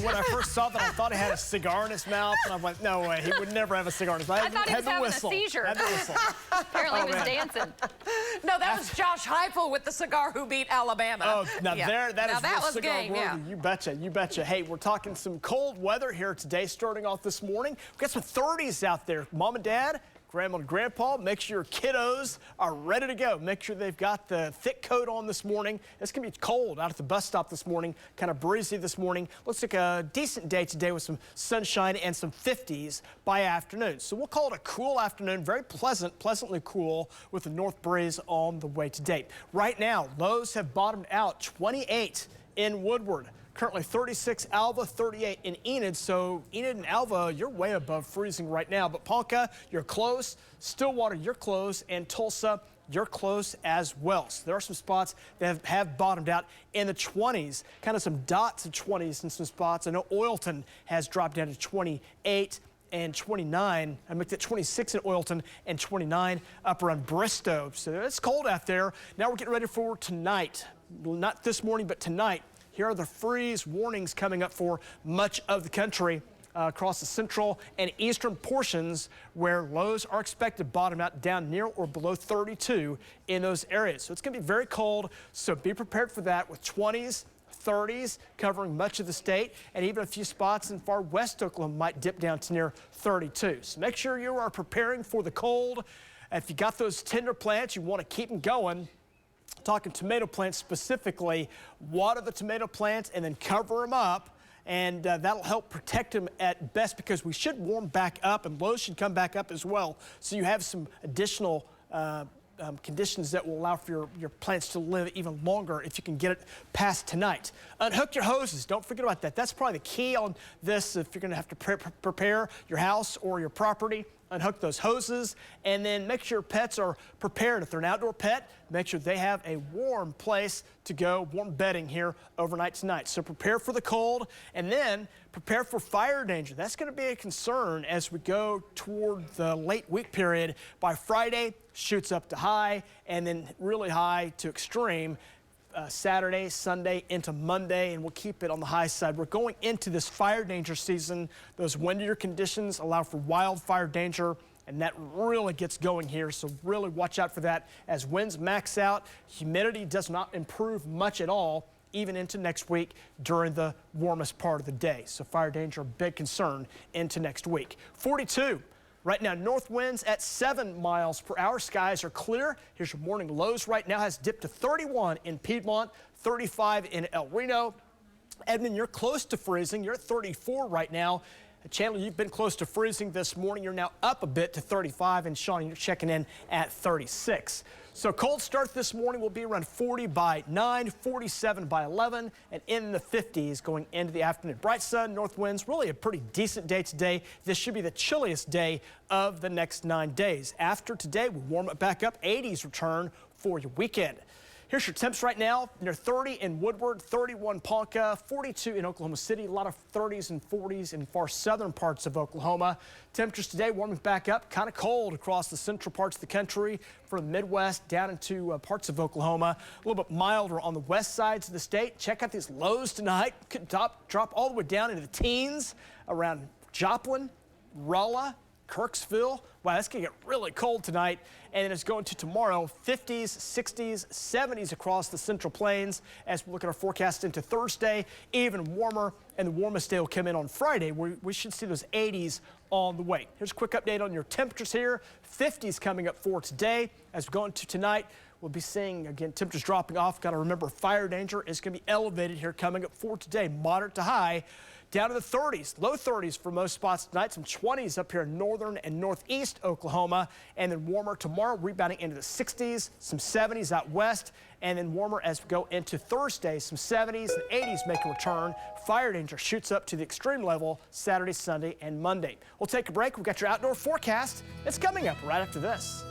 when I first saw that, I thought he had a cigar in his mouth, and I went, no way, he would never have a cigar in his mouth. I thought he was having a seizure. Apparently he was dancing. No, that was Josh Heupel with the cigar who beat Alabama. Oh, now that was cigar game, worthy. yeah. You betcha, you betcha. Hey, we're talking some cold weather here today, starting off this morning. We've got some 30s out there. Mom and Dad, Grandma and Grandpa, make sure your kiddos are ready to go. Make sure they've got the thick coat on this morning. It's going to be cold out at the bus stop this morning, kind of breezy this morning. Looks like a decent day today with some sunshine and some 50s by afternoon. So we'll call it a cool afternoon, very pleasantly cool with the north breeze on the way today. Right now, lows have bottomed out, 28 in Woodward. Currently 36 Alva, 38 in Enid. So Enid and Alva, you're way above freezing right now. But Ponca, you're close. Stillwater, you're close. And Tulsa, you're close as well. So there are some spots that have bottomed out in the 20s, kind of some dots of 20s in some spots. I know Oilton has dropped down to 28 and 29. I make that 26 in Oilton and 29 up around Bristow. So it's cold out there. Now we're getting ready for tonight. Not this morning, but tonight. Here are the freeze warnings coming up for much of the country across the central and eastern portions where lows are expected to bottom out down near or below 32 in those areas. So it's going to be very cold, so be prepared for that with 20s, 30s covering much of the state, and even a few spots in far west Oklahoma might dip down to near 32. So make sure you are preparing for the cold. If you got those tender plants, you want to keep them going. Talking tomato plants specifically, water the tomato plants and then cover them up, and that'll help protect them at best because we should warm back up and lows should come back up as well. So you have some additional conditions that will allow for your plants to live even longer if you can get it past tonight. Unhook your hoses. Don't forget about that. That's probably the key on this if you're going to have to prepare your house or your property. Unhook those hoses and then make sure your pets are prepared. If they're an outdoor pet, make sure they have a warm place to go, warm bedding here overnight tonight. So prepare for the cold and then prepare for fire danger. That's going to be a concern as we go toward the late week period. By Friday, shoots up to high and then really high to extreme. Saturday, Sunday, into Monday, and we'll keep it on the high side. We're going into this fire danger season. Those windier conditions allow for wildfire danger, and that really gets going here, so really watch out for that. As winds max out, humidity does not improve much at all, even into next week during the warmest part of the day. So fire danger, a big concern into next week. 42. Right now, north winds at 7 miles per hour. Skies are clear. Here's your morning lows right now. Has dipped to 31 in Piedmont, 35 in El Reno. Edmond, you're close to freezing. You're at 34 right now. Chandler, you've been close to freezing this morning. You're now up a bit to 35. And Sean, you're checking in at 36. So cold start this morning will be around 40 by 9, 47 by 11, and in the 50s going into the afternoon. Bright sun, north winds, really a pretty decent day today. This should be the chilliest day of the next 9 days. After today, we warm it back up. 80s return for your weekend. Here's your temps right now, near 30 in Woodward, 31 Ponca, 42 in Oklahoma City, a lot of 30s and 40s in far southern parts of Oklahoma. Temperatures today warming back up, kind of cold across the central parts of the country, from the Midwest down into parts of Oklahoma. A little bit milder on the west sides of the state. Check out these lows tonight. Could drop all the way down into the teens around Joplin, Rolla, Kirksville. Wow, that's going to get really cold tonight. And then it's going to tomorrow, 50s, 60s, 70s across the Central Plains. As we look at our forecast into Thursday, even warmer, and the warmest day will come in on Friday. We should see those 80s on the way. Here's a quick update on your temperatures here. 50s coming up for today. As we go into tonight, we'll be seeing, again, temperatures dropping off. Got to remember, fire danger is going to be elevated here coming up for today. Moderate to high. Down to the 30s, low 30s for most spots tonight. Some 20s up here in northern and northeast Oklahoma. And then warmer tomorrow, rebounding into the 60s, some 70s out west. And then warmer as we go into Thursday, some 70s and 80s make a return. Fire danger shoots up to the extreme level Saturday, Sunday, and Monday. We'll take a break. We've got your outdoor forecast. It's coming up right after this.